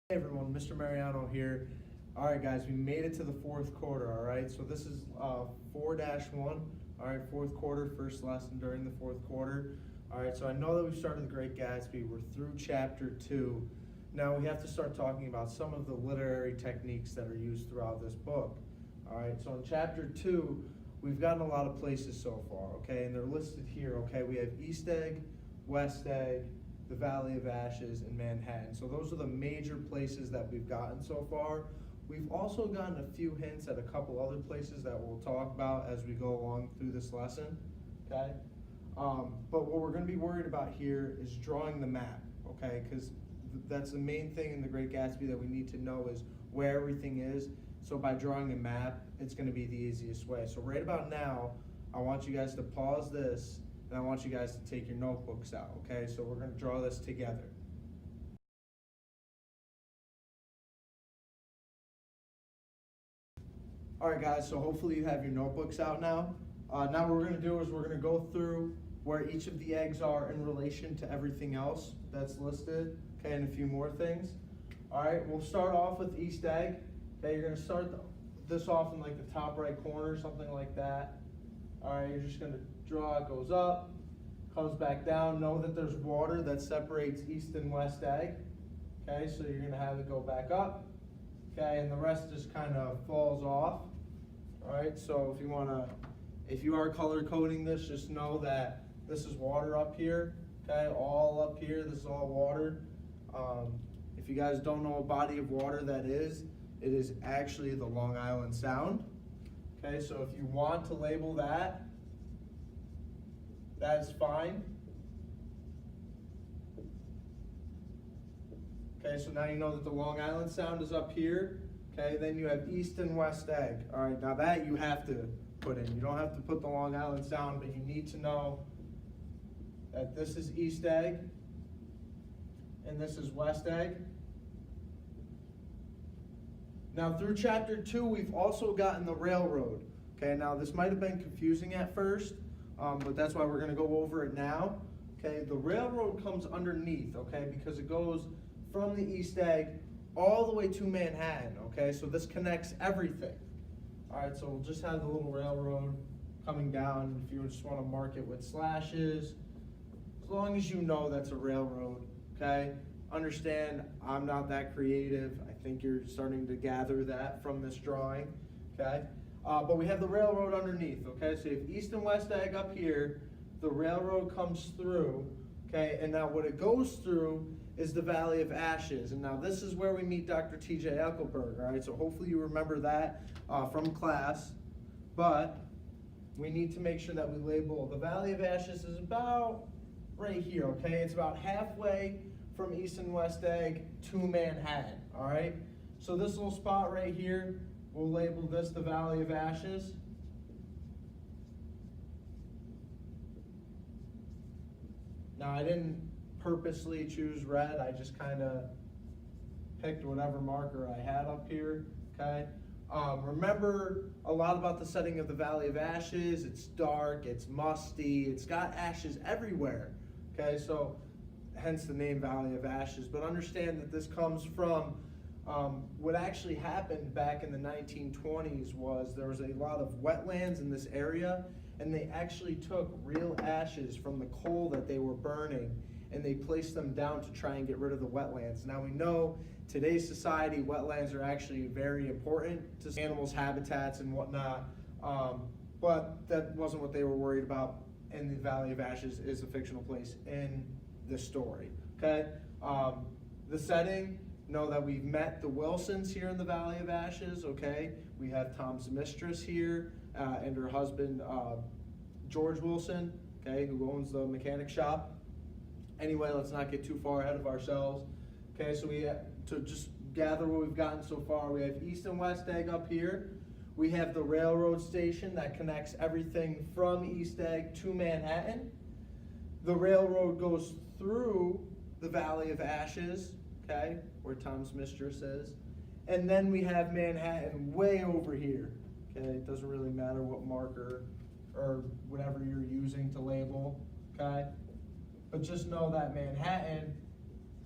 Hey everyone, Mr. Mariano here. All right, guys, we made it to the fourth quarter. All right, so this is 4-1. All right, fourth quarter, first lesson during the fourth quarter. All right, so I know that we've started the Great Gatsby. We're through chapter 2. Now we have to start talking about some of the literary techniques that are used throughout this book. All right, so in chapter 2, we've gotten a lot of places so far, okay, and they're listed here, okay? We have East Egg, West Egg, the Valley of Ashes, and Manhattan. So those are the major places that we've gotten so far. We've also gotten a few hints at a couple other places that we'll talk about as we go along through this lesson, okay? But what we're going to be worried about here is drawing the map, okay? Because that's the main thing in the Great Gatsby that we need to know is where everything is. So by drawing a map, it's going to be the easiest way. So right about now, I want you guys to pause this, and I want you guys to take your notebooks out, okay? So we're going to draw this together. All right, guys, so hopefully you have your notebooks out now. Now what we're going to do is we're going to go through where each of the eggs are in relation to everything else that's listed, okay, and a few more things. All right, we'll start off with East Egg. Okay, you're going to start this off in like the top right corner, something like that. All right, you're just going to draw, it goes up, comes back down. Know that there's water that separates East and West Egg. Okay, so you're going to have it go back up. Okay, and the rest just kind of falls off. All right, so if you are color coding this, just know that this is water up here. Okay, all up here, this is all water. If you guys don't know what body of water that is, it is actually the Long Island Sound. Okay, so if you want to label that, that is fine. Okay, so now you know that the Long Island Sound is up here. Okay, then you have East and West Egg. All right, now that you have to put in. You don't have to put the Long Island Sound, but you need to know that this is East Egg and this is West Egg. Now through chapter 2, we've also gotten the railroad. Okay, now this might have been confusing at first, but that's why we're going to go over it now. Okay, the railroad comes underneath, okay, because it goes from the East Egg all the way to Manhattan, okay, so this connects everything. All right, so we'll just have the little railroad coming down. If you just want to mark it with slashes, as long as you know that's a railroad, okay? Understand, I'm not that creative. I think you're starting to gather that from this drawing, okay? But we have the railroad underneath, okay? So you have East and West Egg up here, the railroad comes through, okay? And now what it goes through is the Valley of Ashes. And now this is where we meet Dr. T.J. Eckelberg, all right? So hopefully you remember that from class. But we need to make sure that we label the Valley of Ashes is about right here, okay? It's about halfway from East and West Egg to Manhattan, all right? So this little spot right here, we'll label this the Valley of Ashes. Now I didn't purposely choose red, I just kind of picked whatever marker I had up here, okay? Remember a lot about the setting of the Valley of Ashes. It's dark, it's musty, it's got ashes everywhere, okay? So hence the name Valley of Ashes. But understand that this comes from what actually happened back in the 1920s was there was a lot of wetlands in this area, and they actually took real ashes from the coal that they were burning and they placed them down to try and get rid of the wetlands. Now we know today's society, wetlands are actually very important to animals' habitats and whatnot, but that wasn't what they were worried about, and the Valley of Ashes is a fictional place in the story, okay? The setting, know that we've met the Wilsons here in the Valley of Ashes, okay? We have Tom's mistress here and her husband, George Wilson, okay, who owns the mechanic shop. Anyway, let's not get too far ahead of ourselves. Okay, so to just gather what we've gotten so far, we have East and West Egg up here. We have the railroad station that connects everything from East Egg to Manhattan. The railroad goes through the Valley of Ashes, okay, where Tom's mistress is. And then we have Manhattan way over here. Okay, it doesn't really matter what marker or whatever you're using to label, okay? But just know that Manhattan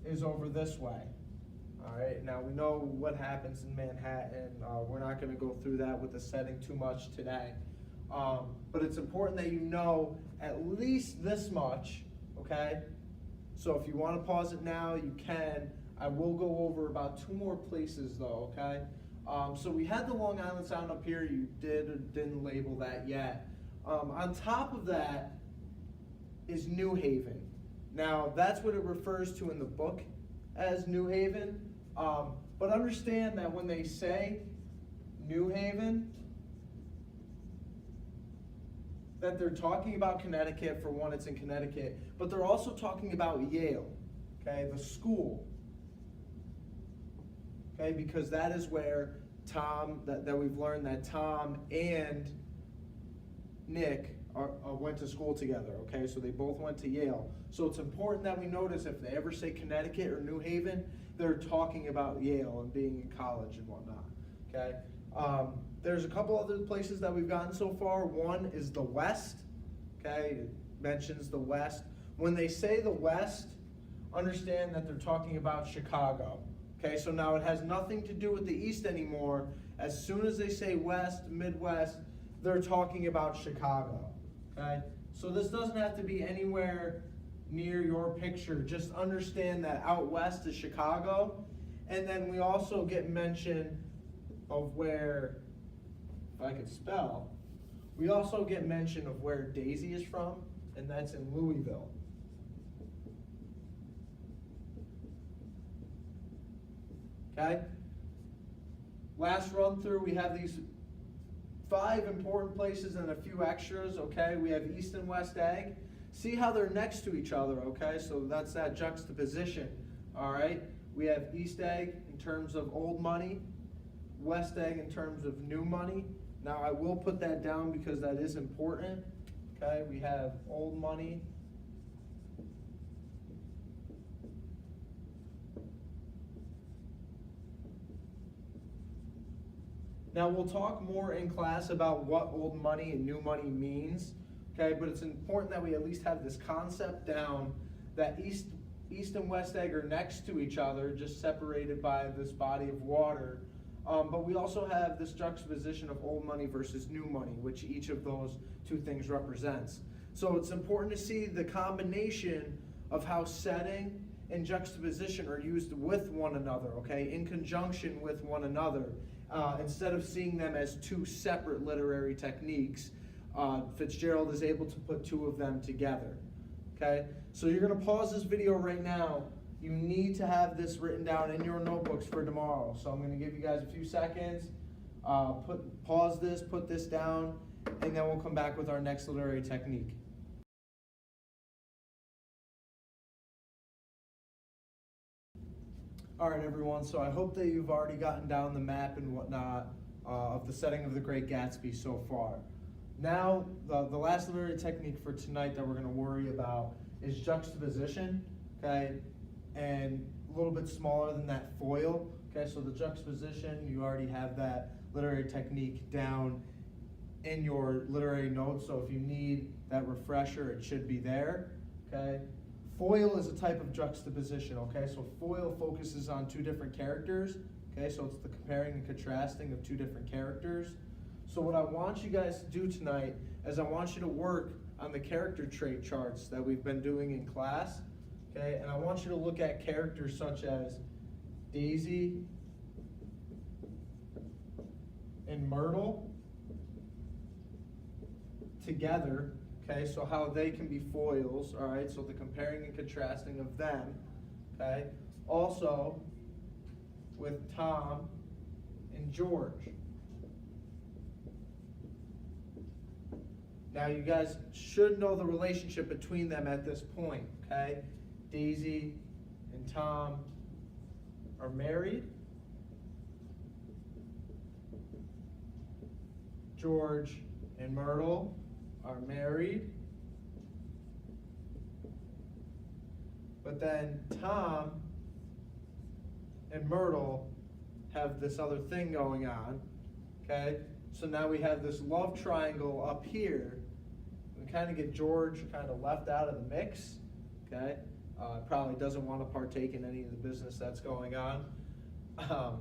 is over this way, All right, now we know what happens in Manhattan. We're not going to go through that with the setting too much today. But it's important that you know at least this much, okay? So if you want to pause it now, you can. I will go over about 2 more places though, okay? So we had the Long Island Sound up here. You did or didn't label that yet. On top of that is New Haven. Now that's what it refers to in the book as New Haven. But understand that when they say New Haven, that they're talking about Connecticut. For one, it's in Connecticut, but they're also talking about Yale, okay, the school, okay, because that is where Tom, that we've learned that Tom and Nick went to school together, okay, so they both went to Yale. So it's important that we notice if they ever say Connecticut or New Haven, they're talking about Yale and being in college and whatnot, okay. There's a couple other places that we've gotten so far. One is the West, okay, it mentions the West. When they say the West, understand that they're talking about Chicago, okay, so now it has nothing to do with the East anymore. As soon as they say West, Midwest, they're talking about Chicago, okay, so this doesn't have to be anywhere near your picture. Just understand that out west is Chicago, and then we also get mention of where, if I could spell, we also get mention of where Daisy is from, and that's in Louisville. Okay? Last run through, we have these 5 important places and a few extras, okay? We have East and West Egg. See how they're next to each other, okay? So that's that juxtaposition, all right? We have East Egg in terms of old money, West Egg in terms of new money. Now I will put that down because that is important. Okay, we have old money. Now we'll talk more in class about what old money and new money means. Okay, but it's important that we at least have this concept down that East and West Egg are next to each other, just separated by this body of water. But we also have this juxtaposition of old money versus new money, which each of those 2 things represents. So it's important to see the combination of how setting and juxtaposition are used with one another, okay, in conjunction with one another, instead of seeing them as 2 separate literary techniques. Fitzgerald is able to put 2 of them together, okay? So you're going to pause this video right now. You need to have this written down in your notebooks for tomorrow. So I'm going to give you guys a few seconds. Pause this, put this down, and then we'll come back with our next literary technique. All right, everyone. So I hope that you've already gotten down the map and whatnot of the setting of the Great Gatsby so far. Now, the last literary technique for tonight that we're going to worry about is juxtaposition, okay? And a little bit smaller than that, foil. Okay, so the juxtaposition, you already have that literary technique down in your literary notes, so if you need that refresher, it should be there. Okay, foil is a type of juxtaposition. Okay, so foil focuses on 2 different characters. Okay, so it's the comparing and contrasting of 2 different characters. So what I want you guys to do tonight is I want you to work on the character trait charts that we've been doing in class. Okay, and I want you to look at characters such as Daisy and Myrtle together, okay, so how they can be foils, all right, so the comparing and contrasting of them, okay, also with Tom and George. Now you guys should know the relationship between them at this point, okay? Daisy and Tom are married. George and Myrtle are married. But then Tom and Myrtle have this other thing going on, okay? So now we have this love triangle up here. We kind of get George kind of left out of the mix, okay? Probably doesn't want to partake in any of the business that's going on. But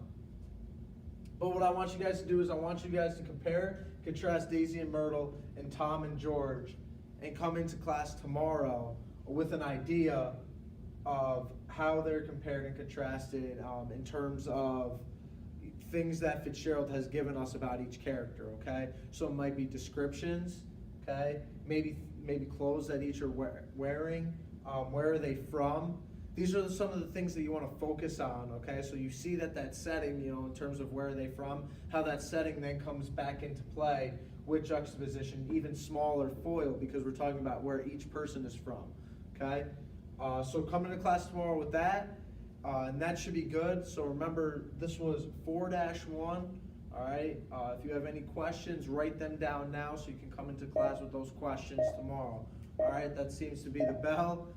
what I want you guys to do is I want you guys to compare, contrast Daisy and Myrtle and Tom and George, and come into class tomorrow with an idea of how they're compared and contrasted in terms of things that Fitzgerald has given us about each character, okay? So it might be descriptions, okay? Maybe clothes that each are wearing, where are they from? These are some of the things that you want to focus on, okay? So you see that setting, in terms of where are they from, how that setting then comes back into play with juxtaposition, even smaller foil, because we're talking about where each person is from, okay? So come into class tomorrow with that, and that should be good. So remember, this was 4-1, all right? If you have any questions, write them down now so you can come into class with those questions tomorrow, all right? That seems to be the bell.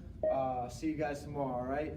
See you guys tomorrow, all right?